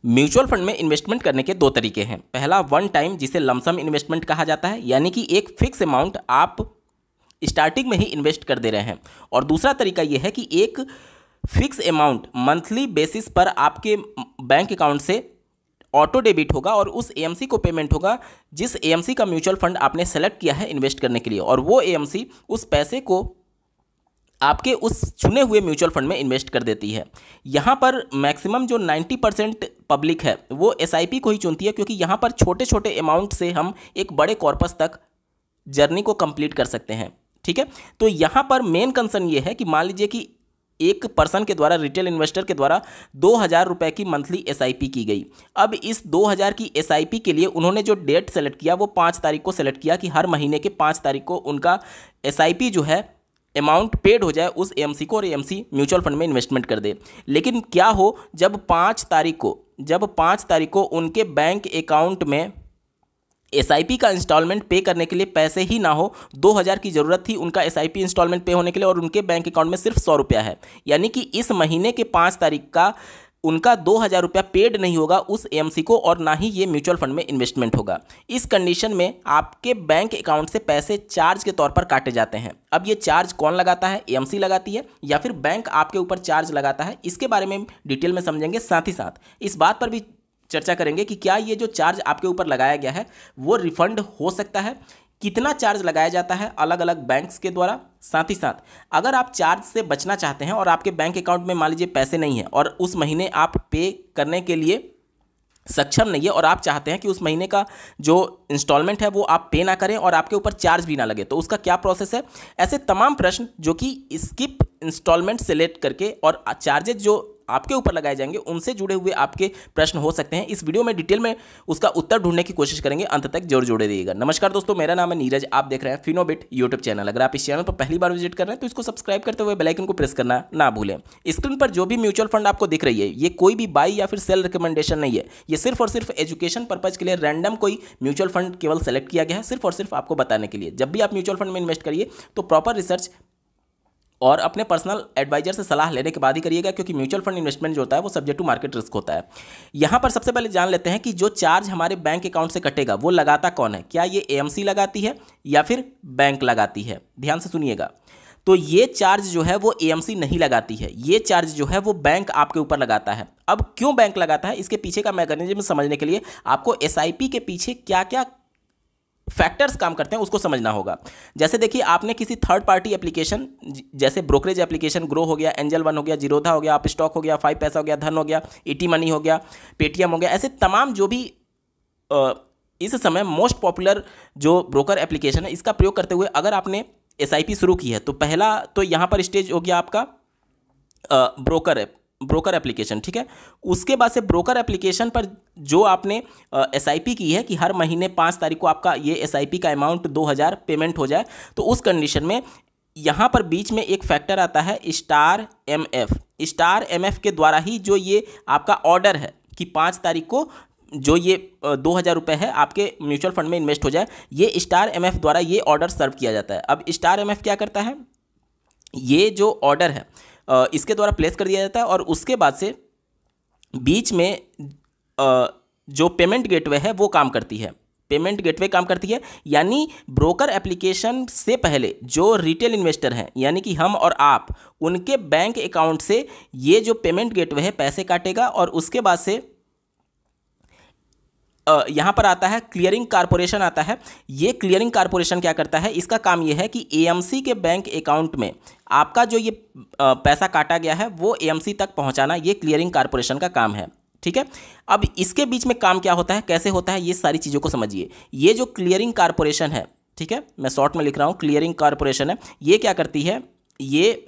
Mutual fund में investment करने के दो तरीके हैं। पहला वन टाइम, जिसे लमसम इन्वेस्टमेंट कहा जाता है, यानी कि एक फिक्स अमाउंट आप स्टार्टिंग में ही इन्वेस्ट कर दे रहे हैं। और दूसरा तरीका यह है कि एक फिक्स अमाउंट मंथली बेसिस पर आपके बैंक अकाउंट से ऑटो डेबिट होगा और उस एएमसी को पेमेंट होगा जिस एएमसी का म्यूचुअल फंड आपने सेलेक्ट किया है इन्वेस्ट करने के लिए, और वो एएमसी उस पैसे को आपके उस चुने हुए म्यूचुअल फंड में इन्वेस्ट कर देती है। यहाँ पर मैक्सिमम जो 90% पब्लिक है वो एसआईपी को ही चुनती है, क्योंकि यहाँ पर छोटे छोटे अमाउंट से हम एक बड़े कॉर्पस तक जर्नी को कंप्लीट कर सकते हैं। ठीक है, तो यहाँ पर मेन कंसर्न ये है कि मान लीजिए कि एक पर्सन के द्वारा, रिटेल इन्वेस्टर के द्वारा 2000 रुपये की मंथली एसआईपी की गई। अब इस 2000 की एसआईपी के लिए उन्होंने जो डेट सेलेक्ट किया वो 5 तारीख को सेलेक्ट किया कि हर महीने के 5 तारीख को उनका एसआईपी जो है अमाउंट पेड हो जाए उस एएमसी को और एएमसी म्यूचुअल फंड में इन्वेस्टमेंट कर दे। लेकिन क्या हो जब 5 तारीख को उनके बैंक अकाउंट में एसआईपी का इंस्टॉलमेंट पे करने के लिए पैसे ही ना हो, 2000 की ज़रूरत थी उनका एसआईपी इंस्टॉलमेंट पे होने के लिए, और उनके बैंक अकाउंट में सिर्फ 100 रुपया है। यानी कि इस महीने के 5 तारीख का उनका 2000 रुपया पेड नहीं होगा उस एएमसी को, और ना ही ये म्यूचुअल फंड में इन्वेस्टमेंट होगा। इस कंडीशन में आपके बैंक अकाउंट से पैसे चार्ज के तौर पर काटे जाते हैं। अब ये चार्ज कौन लगाता है, एएमसी लगाती है या फिर बैंक आपके ऊपर चार्ज लगाता है, इसके बारे में डिटेल में समझेंगे। साथ ही साथ इस बात पर भी चर्चा करेंगे कि क्या ये जो चार्ज आपके ऊपर लगाया गया है वो रिफंड हो सकता है, कितना चार्ज लगाया जाता है अलग अलग बैंक्स के द्वारा। साथ ही साथ अगर आप चार्ज से बचना चाहते हैं और आपके बैंक अकाउंट में मान लीजिए पैसे नहीं हैं और उस महीने आप पे करने के लिए सक्षम नहीं है और आप चाहते हैं कि उस महीने का जो इंस्टॉलमेंट है वो आप पे ना करें और आपके ऊपर चार्ज भी ना लगे, तो उसका क्या प्रोसेस है। ऐसे तमाम प्रश्न जो कि स्किप इंस्टॉलमेंट सेलेक्ट करके और चार्जेज जो आपके ऊपर लगाए जाएंगे उनसे जुड़े हुए आपके प्रश्न हो सकते हैं। इस वीडियो में डिटेल में उसका उत्तर ढूंढने की कोशिश करेंगे, अंत तक जरूर जोड़े रहिएगा। नमस्कार दोस्तों, मेरा नाम है नीरज, आप देख रहे हैं फिनोबिट यूट्यूब चैनल। अगर आप इस चैनल पर पहली बार विजिट कर रहे हैं तो इसको सब्सक्राइब करते हुए बेल आइकन को प्रेस करना ना भूलें। स्क्रीन पर जो भी म्यूचुअल फंड आपको दिख रही है ये कोई भी बाई या फिर सेल रिकमेंडेशन नहीं है, ये सिर्फ और सिर्फ एजुकेशन पर्पज के लिए रैंडम कोई म्यूचुअल फंड केवल सेलेक्ट किया गया है, सिर्फ और सिर्फ आपको बताने के लिए। जब भी आप म्यूचुअल फंड में इन्वेस्ट करिए तो प्रॉपर रिसर्च और अपने पर्सनल एडवाइजर से सलाह लेने के बाद ही करिएगा, क्योंकि म्यूचुअल फंड इन्वेस्टमेंट जो होता है वो सब्जेक्ट टू मार्केट रिस्क होता है। यहाँ पर सबसे पहले जान लेते हैं कि जो चार्ज हमारे बैंक अकाउंट से कटेगा वो लगाता कौन है। क्या ये एएमसी लगाती है या फिर बैंक लगाती है? ध्यान से सुनिएगा। तो ये चार्ज जो है वो एएमसी नहीं लगाती है, ये चार्ज जो है वो बैंक आपके ऊपर लगाता है। अब क्यों बैंक लगाता है, इसके पीछे का मैकेनिज्म समझने के लिए आपको एसआईपी के पीछे क्या क्या फैक्टर्स काम करते हैं उसको समझना होगा। जैसे देखिए, आपने किसी थर्ड पार्टी एप्लीकेशन जैसे ब्रोकरेज एप्लीकेशन ग्रो हो गया, एंजल वन हो गया, जीरोधा हो गया, आप स्टॉक हो गया, 5 पैसा हो गया, धन हो गया, ईटी मनी हो गया, पेटीएम हो गया, ऐसे तमाम जो भी इस समय मोस्ट पॉपुलर जो ब्रोकर एप्लीकेशन है इसका प्रयोग करते हुए अगर आपने एसआईपी शुरू की है तो पहला तो यहाँ पर स्टेज हो गया आपका ब्रोकर एप्लीकेशन। ठीक है, उसके बाद से ब्रोकर एप्लीकेशन पर जो आपने एसआईपी की है कि हर महीने 5 तारीख को आपका ये एसआईपी का अमाउंट 2000 पेमेंट हो जाए, तो उस कंडीशन में यहाँ पर बीच में एक फैक्टर आता है स्टार एमएफ। स्टार एमएफ के द्वारा ही जो ये आपका ऑर्डर है कि 5 तारीख को जो ये 2000 रुपये है आपके म्यूचुअल फंड में इन्वेस्ट हो जाए, ये स्टार एमएफ द्वारा ये ऑर्डर सर्व किया जाता है। अब स्टार एमएफ क्या करता है, ये जो ऑर्डर है इसके द्वारा प्लेस कर दिया जाता है और उसके बाद से बीच में जो पेमेंट गेटवे है वो काम करती है। पेमेंट गेटवे काम करती है, यानी ब्रोकर एप्लीकेशन से पहले जो रिटेल इन्वेस्टर हैं यानी कि हम और आप, उनके बैंक अकाउंट से ये जो पेमेंट गेटवे है पैसे काटेगा और उसके बाद से यहाँ पर आता है क्लियरिंग कारपोरेशन आता है। ये क्लियरिंग कारपोरेशन क्या करता है, इसका काम ये है कि एएमसी के बैंक अकाउंट में आपका जो ये पैसा काटा गया है वो एएमसी तक पहुँचाना, ये क्लियरिंग कारपोरेशन का काम है। ठीक है, अब इसके बीच में काम क्या होता है, कैसे होता है, ये सारी चीज़ों को समझिए। ये जो क्लियरिंग कारपोरेशन है, ठीक है, मैं शॉर्ट में लिख रहा हूँ, क्लियरिंग कारपोरेशन है, ये क्या करती है, ये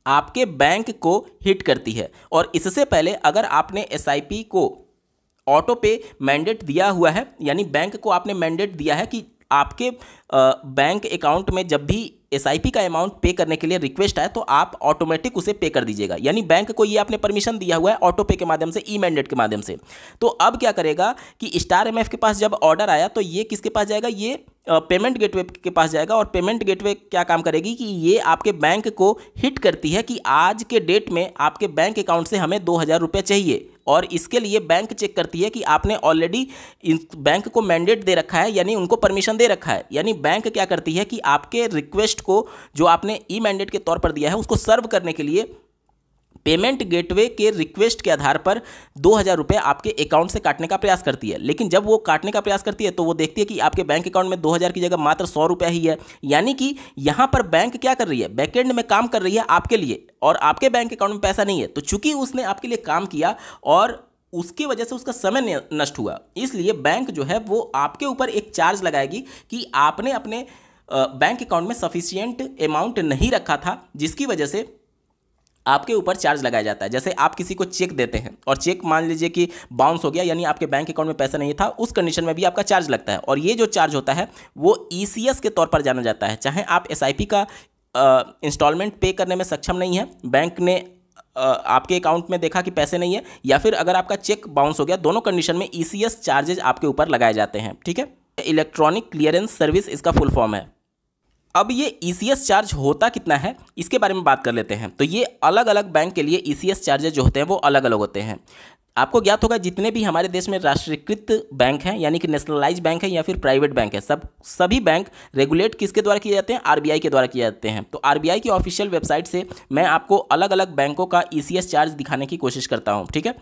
आपके बैंक को हिट करती है। और इससे पहले अगर आपने एसआईपी को ऑटो पे मैंडेट दिया हुआ है, यानी बैंक को आपने मैंडेट दिया है कि आपके बैंक अकाउंट में जब भी एसआईपी का अमाउंट पे करने के लिए रिक्वेस्ट आए तो आप ऑटोमेटिक उसे पे कर दीजिएगा, यानी बैंक को ये आपने परमिशन दिया हुआ है ऑटो पे के माध्यम से, ई मैंडेट के माध्यम से। तो अब क्या करेगा कि स्टार एमएफ के पास जब ऑर्डर आया तो ये किसके पास जाएगा, ये पेमेंट गेटवे के पास जाएगा और पेमेंट गेटवे क्या काम करेगी कि ये आपके बैंक को हिट करती है कि आज के डेट में आपके बैंक अकाउंट से हमें 2000 रुपये चाहिए। और इसके लिए बैंक चेक करती है कि आपने ऑलरेडी बैंक को मैंडेट दे रखा है, यानी उनको परमिशन दे रखा है। यानी बैंक क्या करती है कि आपके रिक्वेस्ट को जो आपने ई मैंडेट के तौर पर दिया है उसको सर्व करने के लिए पेमेंट गेटवे के रिक्वेस्ट के आधार पर 2,000 रुपये आपके अकाउंट से काटने का प्रयास करती है। लेकिन जब वो काटने का प्रयास करती है तो वो देखती है कि आपके बैंक अकाउंट में 2,000 की जगह मात्र 100 रुपया ही है। यानी कि यहाँ पर बैंक क्या कर रही है, बैकएंड में काम कर रही है आपके लिए, और आपके बैंक अकाउंट में पैसा नहीं है। तो चूंकि उसने आपके लिए काम किया और उसकी वजह से उसका समय नष्ट हुआ, इसलिए बैंक जो है वो आपके ऊपर एक चार्ज लगाएगी कि आपने अपने बैंक अकाउंट में सफिशियंट अमाउंट नहीं रखा था, जिसकी वजह से आपके ऊपर चार्ज लगाया जाता है। जैसे आप किसी को चेक देते हैं और चेक मान लीजिए कि बाउंस हो गया, यानी आपके बैंक अकाउंट में पैसा नहीं था, उस कंडीशन में भी आपका चार्ज लगता है। और ये जो चार्ज होता है वो ईसीएस के तौर पर जाना जाता है। चाहे आप एसआईपी का इंस्टॉलमेंट पे करने में सक्षम नहीं है, बैंक ने आपके अकाउंट में देखा कि पैसे नहीं है, या फिर अगर आपका चेक बाउंस हो गया, दोनों कंडीशन में ईसीएस चार्जेज आपके ऊपर लगाए जाते हैं। ठीक है, इलेक्ट्रॉनिक क्लियरेंस सर्विस इसका फुल फॉर्म है। अब ये ईसीएस चार्ज होता कितना है इसके बारे में बात कर लेते हैं। तो ये अलग अलग बैंक के लिए ईसीएस चार्जेज जो होते हैं वो अलग अलग होते हैं। आपको ज्ञात होगा जितने भी हमारे देश में राष्ट्रीयकृत बैंक हैं, यानी कि नेशनलाइज बैंक है या फिर प्राइवेट बैंक है, सभी बैंक रेगुलेट किसके द्वारा किए जाते हैं, आरबीआई के द्वारा किए जाते हैं। तो आरबीआई की ऑफिशियल वेबसाइट से मैं आपको अलग अलग बैंकों का ईसीएस चार्ज दिखाने की कोशिश करता हूँ। ठीक है,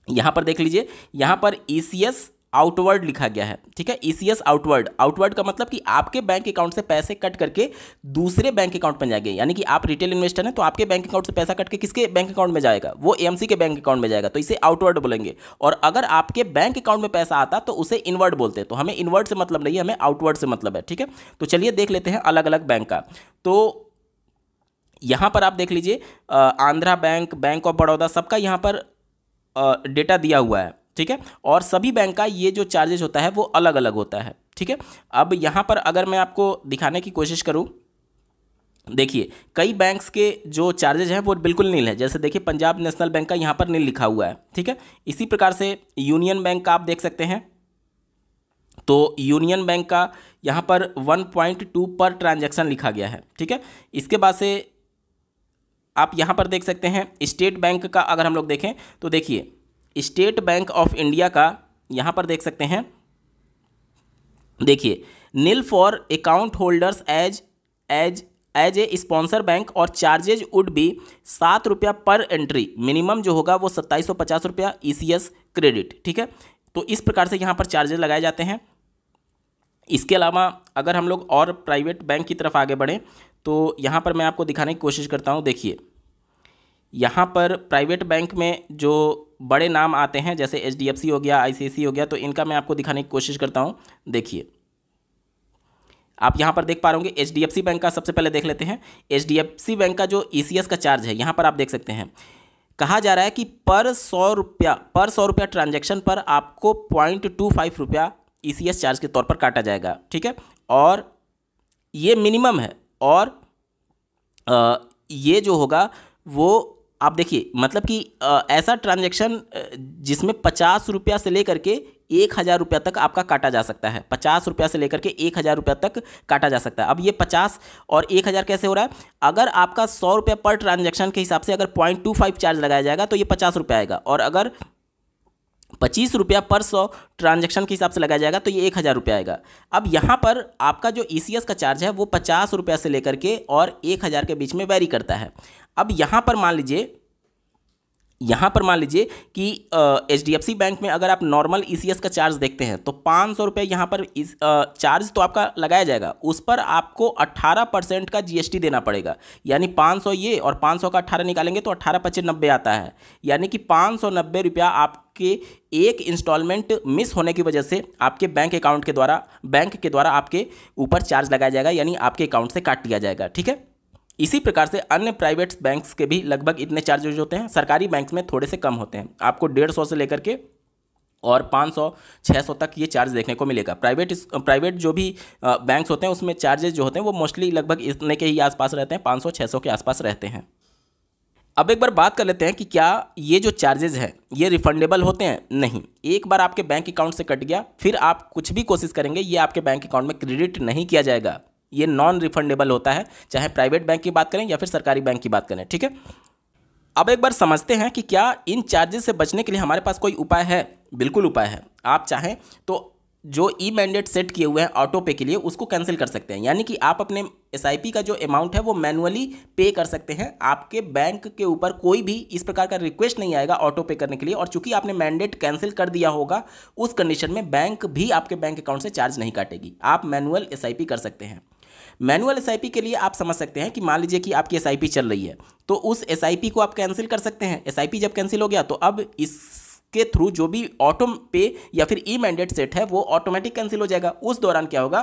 यहाँ पर देख लीजिए, यहाँ पर ईसीएस आउटवर्ड लिखा गया है। ठीक है, ईसीएस आउटवर्ड, आउटवर्ड का मतलब कि आपके बैंक अकाउंट से पैसे कट करके दूसरे बैंक अकाउंट में जाएंगे। यानी कि आप रिटेल इन्वेस्टर हैं तो आपके बैंक अकाउंट से पैसा कट के किसके बैंक अकाउंट में जाएगा, वो एएमसी के बैंक अकाउंट में जाएगा, तो इसे आउटवर्ड बोलेंगे। और अगर आपके बैंक अकाउंट में पैसा आता तो उसे इनवर्ड बोलते हैं। तो हमें इनवर्ड से मतलब नहीं है, हमें आउटवर्ड से मतलब है। ठीक है, तो चलिए देख लेते हैं अलग अलग बैंक का। तो यहाँ पर आप देख लीजिए, Andhra bank, bank of Baroda, सबका यहाँ पर डेटा दिया हुआ है। ठीक है, और सभी बैंक का ये जो चार्जेस होता है वो अलग अलग होता है। ठीक है, अब यहाँ पर अगर मैं आपको दिखाने की कोशिश करूँ, देखिए कई बैंक्स के जो चार्जेज हैं वो बिल्कुल नील है। जैसे देखिए पंजाब नेशनल बैंक का यहाँ पर नील लिखा हुआ है। ठीक है, इसी प्रकार से यूनियन बैंक का आप देख सकते हैं, तो यूनियन बैंक का यहाँ पर 1.2 पर ट्रांजैक्शन लिखा गया है। ठीक है, इसके बाद से आप यहाँ पर देख सकते हैं स्टेट बैंक का अगर हम लोग देखें तो देखिए स्टेट बैंक ऑफ इंडिया का यहाँ पर देख सकते हैं, देखिए nil for account holders as a sponsor bank और चार्जेज वुड बी 7 रुपया पर एंट्री, मिनिमम जो होगा वो 2750 रुपया ईसीएस क्रेडिट। ठीक है, तो इस प्रकार से यहाँ पर चार्जेज लगाए जाते हैं। इसके अलावा अगर हम लोग और प्राइवेट बैंक की तरफ आगे बढ़ें तो यहाँ पर मैं आपको दिखाने की कोशिश करता हूँ। देखिए यहाँ पर प्राइवेट बैंक में जो बड़े नाम आते हैं जैसे एचडीएफसी हो गया, आईसीआईसी हो गया, तो इनका मैं आपको दिखाने की कोशिश करता हूँ। देखिए आप यहाँ पर देख पा रहे होंगे एचडीएफसी बैंक का सबसे पहले देख लेते हैं। एचडीएफसी बैंक का जो ईसीएस का चार्ज है यहाँ पर आप देख सकते हैं, कहा जा रहा है कि पर 100 रुपया ट्रांजैक्शन पर आपको 0.25 रुपया ईसीएस चार्ज के तौर पर काटा जाएगा। ठीक है, और ये मिनिमम है, और ये जो होगा वो आप देखिए मतलब कि ऐसा ट्रांजैक्शन जिसमें 50 रुपया से लेकर के 1,000 रुपया तक आपका काटा जा सकता है। 50 रुपया से लेकर के 1,000 रुपया तक काटा जा सकता है। अब ये 50 और 1,000 कैसे हो रहा है, अगर आपका 100 रुपया पर ट्रांजैक्शन के हिसाब से अगर 0.25 चार्ज लगाया जाएगा तो ये 50 रुपया आएगा, और अगर 25 रुपया पर 100 ट्रांजैक्शन के हिसाब से लगाया जाएगा तो ये 1,000 रुपया आएगा। अब यहाँ पर आपका जो ईसीएस का चार्ज है वो 50 रुपया से लेकर के और 1,000 के बीच में वेरी करता है। अब यहाँ पर मान लीजिए कि एचडीएफसी बैंक में अगर आप नॉर्मल ईसीएस का चार्ज देखते हैं तो 500 रुपये यहाँ पर चार्ज तो आपका लगाया जाएगा, उस पर आपको 18% का जीएसटी देना पड़ेगा। यानी 500 ये और 500 का 18 निकालेंगे तो 18×5 आता है, यानी कि 590 रुपया आपके एक इंस्टॉलमेंट मिस होने की वजह से आपके बैंक के द्वारा आपके ऊपर चार्ज लगाया जाएगा, यानी आपके अकाउंट से काट लिया जाएगा। ठीक है, इसी प्रकार से अन्य प्राइवेट बैंक्स के भी लगभग इतने चार्जेज होते हैं। सरकारी बैंक्स में थोड़े से कम होते हैं, आपको 150 से लेकर के और 500-600 तक ये चार्ज देखने को मिलेगा। प्राइवेट जो भी बैंक्स होते हैं उसमें चार्जेज जो होते हैं वो मोस्टली लगभग इतने के ही आसपास रहते हैं, 500-600 के आसपास रहते हैं। अब एक बार बात कर लेते हैं कि क्या ये जो चार्जेज हैं ये रिफंडेबल होते हैं? नहीं, एक बार आपके बैंक अकाउंट से कट गया, फिर आप कुछ भी कोशिश करेंगे ये आपके बैंक अकाउंट में क्रेडिट नहीं किया जाएगा। ये नॉन रिफंडेबल होता है, चाहे प्राइवेट बैंक की बात करें या फिर सरकारी बैंक की बात करें। ठीक है, अब एक बार समझते हैं कि क्या इन चार्जेस से बचने के लिए हमारे पास कोई उपाय है। बिल्कुल उपाय है। आप चाहें तो जो ई मैंडेट सेट किए हुए हैं ऑटो पे के लिए उसको कैंसिल कर सकते हैं, यानी कि आप अपने एसआईपी का जो अमाउंट है वो मैनुअली पे कर सकते हैं। आपके बैंक के ऊपर कोई भी इस प्रकार का रिक्वेस्ट नहीं आएगा ऑटो पे करने के लिए, और चूंकि आपने मैंडेट कैंसिल कर दिया होगा उस कंडीशन में बैंक भी आपके बैंक अकाउंट से चार्ज नहीं काटेगी। आप मैनुअल एसआईपी कर सकते हैं। मैनुअल एसआईपी के लिए आप समझ सकते हैं कि मान लीजिए कि आपकी एसआईपी चल रही है तो उस एसआईपी को आप कैंसिल कर सकते हैं। एसआईपी जब कैंसिल हो गया तो अब इसके थ्रू जो भी ऑटो पे या फिर ई मैंडेट सेट है वो ऑटोमेटिक कैंसिल हो जाएगा। उस दौरान क्या होगा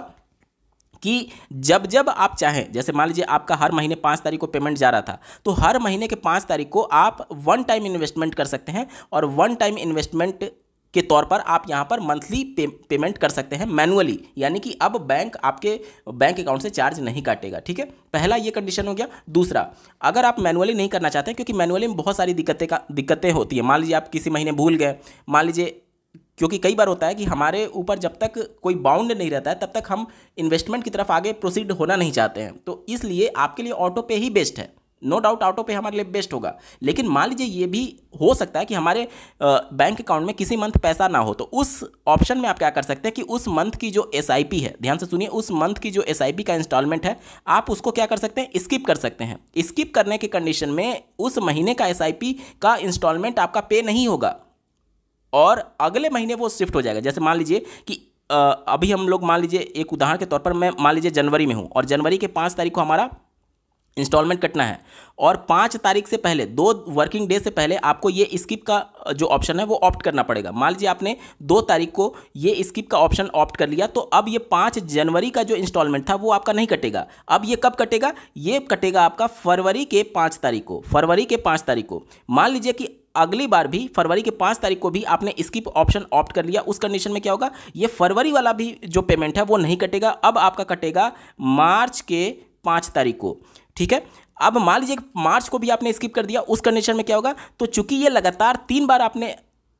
कि जब जब आप चाहें, जैसे मान लीजिए आपका हर महीने 5 तारीख को पेमेंट जा रहा था तो हर महीने के 5 तारीख को आप वन टाइम इन्वेस्टमेंट कर सकते हैं, और वन टाइम इन्वेस्टमेंट के तौर पर आप यहां पर मंथली पेमेंट कर सकते हैं मैनुअली, यानी कि अब बैंक आपके बैंक अकाउंट से चार्ज नहीं काटेगा। ठीक है, पहला ये कंडीशन हो गया। दूसरा, अगर आप मैनुअली नहीं करना चाहते हैं, क्योंकि मैनुअली में बहुत सारी दिक्कतें होती हैं। मान लीजिए आप किसी महीने भूल गए, मान लीजिए, क्योंकि कई बार होता है कि हमारे ऊपर जब तक कोई बाउंड नहीं रहता है तब तक हम इन्वेस्टमेंट की तरफ आगे प्रोसीड होना नहीं चाहते हैं, तो इसलिए आपके लिए ऑटो पे ही बेस्ट है। नो डाउट ऑटो पे हमारे लिए बेस्ट होगा, लेकिन मान लीजिए ये भी हो सकता है कि हमारे बैंक अकाउंट में किसी मंथ पैसा ना हो, तो उस ऑप्शन में आप क्या कर सकते हैं कि उस मंथ की जो एसआईपी है, ध्यान से सुनिए, उस मंथ की जो एसआईपी का इंस्टॉलमेंट है आप उसको क्या कर सकते हैं, स्किप कर सकते हैं। स्किप करने के कंडीशन में उस महीने का एसआईपी का इंस्टॉलमेंट आपका पे नहीं होगा और अगले महीने वो शिफ्ट हो जाएगा। जैसे मान लीजिए कि अभी हम लोग, मान लीजिए एक उदाहरण के तौर पर, मैं मान लीजिए जनवरी में हूँ और जनवरी के 5 तारीख को हमारा इंस्टॉलमेंट कटना है, और 5 तारीख से पहले, 2 वर्किंग डे से पहले आपको ये स्किप का जो ऑप्शन है वो ऑप्ट करना पड़ेगा। मान लीजिए आपने 2 तारीख को ये स्किप का ऑप्शन ऑप्ट कर लिया, तो अब ये 5 जनवरी का जो इंस्टॉलमेंट था वो आपका नहीं कटेगा। अब ये कब कटेगा, ये कटेगा आपका फरवरी के 5 तारीख को। फरवरी के 5 तारीख को मान लीजिए कि अगली बार भी फरवरी के 5 तारीख को भी आपने स्किप ऑप्शन ऑप्ट कर लिया, उस कंडीशन में क्या होगा, ये फरवरी वाला भी जो पेमेंट है वो नहीं कटेगा, अब आपका कटेगा मार्च के 5 तारीख को। ठीक है, अब मान लीजिए मार्च को भी आपने स्किप कर दिया, उस कंडीशन में क्या होगा, तो चूंकि ये लगातार 3 बार आपने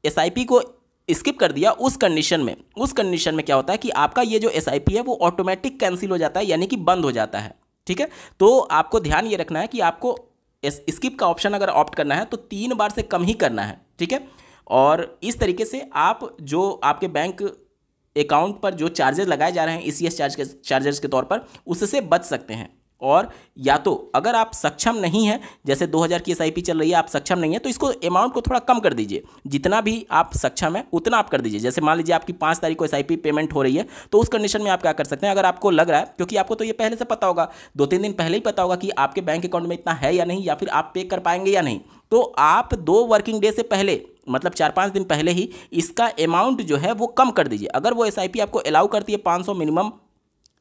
एसआईपी को स्किप कर दिया, उस कंडीशन में क्या होता है कि आपका ये जो एसआईपी है वो ऑटोमेटिक कैंसिल हो जाता है, यानी कि बंद हो जाता है। ठीक है, तो आपको ध्यान ये रखना है कि आपको स्किप का ऑप्शन अगर ऑप्ट करना है तो 3 बार से कम ही करना है। ठीक है, और इस तरीके से आप जो आपके बैंक अकाउंट पर जो चार्जेस लगाए जा रहे हैं ईसीएस चार्जेस के तौर पर, उससे बच सकते हैं। और या तो अगर आप सक्षम नहीं हैं, जैसे 2000 की एसआईपी चल रही है, आप सक्षम नहीं है तो इसको अमाउंट को थोड़ा कम कर दीजिए, जितना भी आप सक्षम है उतना आप कर दीजिए। जैसे मान लीजिए आपकी 5 तारीख को एसआईपी पेमेंट हो रही है, तो उस कंडीशन में आप क्या कर सकते हैं, अगर आपको लग रहा है, क्योंकि आपको तो ये पहले से पता होगा, 2-3 दिन पहले ही पता होगा कि आपके बैंक अकाउंट में इतना है या नहीं, या फिर आप पे कर पाएंगे या नहीं, तो आप 2 वर्किंग डे से पहले, मतलब 4-5 दिन पहले ही इसका अमाउंट जो है वो कम कर दीजिए। अगर वो एसआईपी आपको अलाउ करती है 500 मिनिमम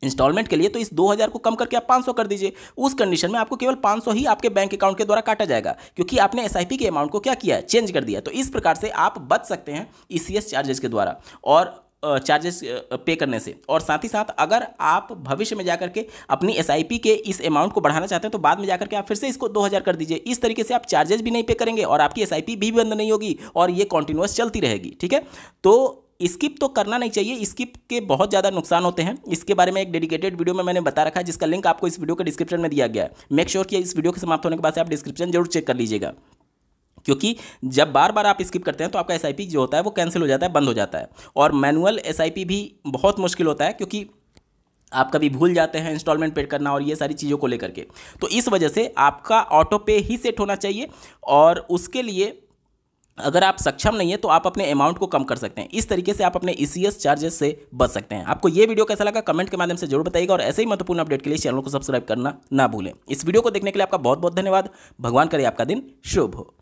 इंस्टॉलमेंट के लिए, तो इस 2000 को कम करके आप 500 कर दीजिए। उस कंडीशन में आपको केवल 500 ही आपके बैंक अकाउंट के द्वारा काटा जाएगा, क्योंकि आपने एसआईपी के अमाउंट को क्या किया है, चेंज कर दिया। तो इस प्रकार से आप बच सकते हैं ईसीएस चार्जेस के द्वारा और चार्जेस पे करने से। और साथ ही साथ अगर आप भविष्य में जाकर के अपनी एसआईपी के इस अमाउंट को बढ़ाना चाहते हैं तो बाद में जाकर के आप फिर से इसको 2000 कर दीजिए। इस तरीके से आप चार्जेस भी नहीं पे करेंगे और आपकी एसआईपी भी बंद नहीं होगी और ये कॉन्टिन्यूअस चलती रहेगी। ठीक है, तो स्किप तो करना नहीं चाहिए, स्किप के बहुत ज़्यादा नुकसान होते हैं। इसके बारे में एक डेडिकेटेड वीडियो में मैंने बता रखा है, जिसका लिंक आपको इस वीडियो के डिस्क्रिप्शन में दिया गया है। मेक श्योर कि इस वीडियो के समाप्त होने के बाद से आप डिस्क्रिप्शन जरूर चेक कर लीजिएगा, क्योंकि जब बार बार आप स्किप करते हैं तो आपका एसआईपी जो होता है वो कैंसिल हो जाता है, बंद हो जाता है। और मैनुअल एसआईपी भी बहुत मुश्किल होता है, क्योंकि आप कभी भूल जाते हैं इंस्टॉलमेंट पे करना और ये सारी चीज़ों को लेकर के, तो इस वजह से आपका ऑटो पे ही सेट होना चाहिए। और उसके लिए अगर आप सक्षम नहीं है तो आप अपने अमाउंट को कम कर सकते हैं। इस तरीके से आप अपने ईसीएस चार्जेस से बच सकते हैं। आपको ये वीडियो कैसा लगा कमेंट के माध्यम से जरूर बताइएगा, और ऐसे ही महत्वपूर्ण अपडेट के लिए चैनल को सब्सक्राइब करना ना भूलें। इस वीडियो को देखने के लिए आपका बहुत बहुत धन्यवाद। भगवान करे आपका दिन शुभ हो।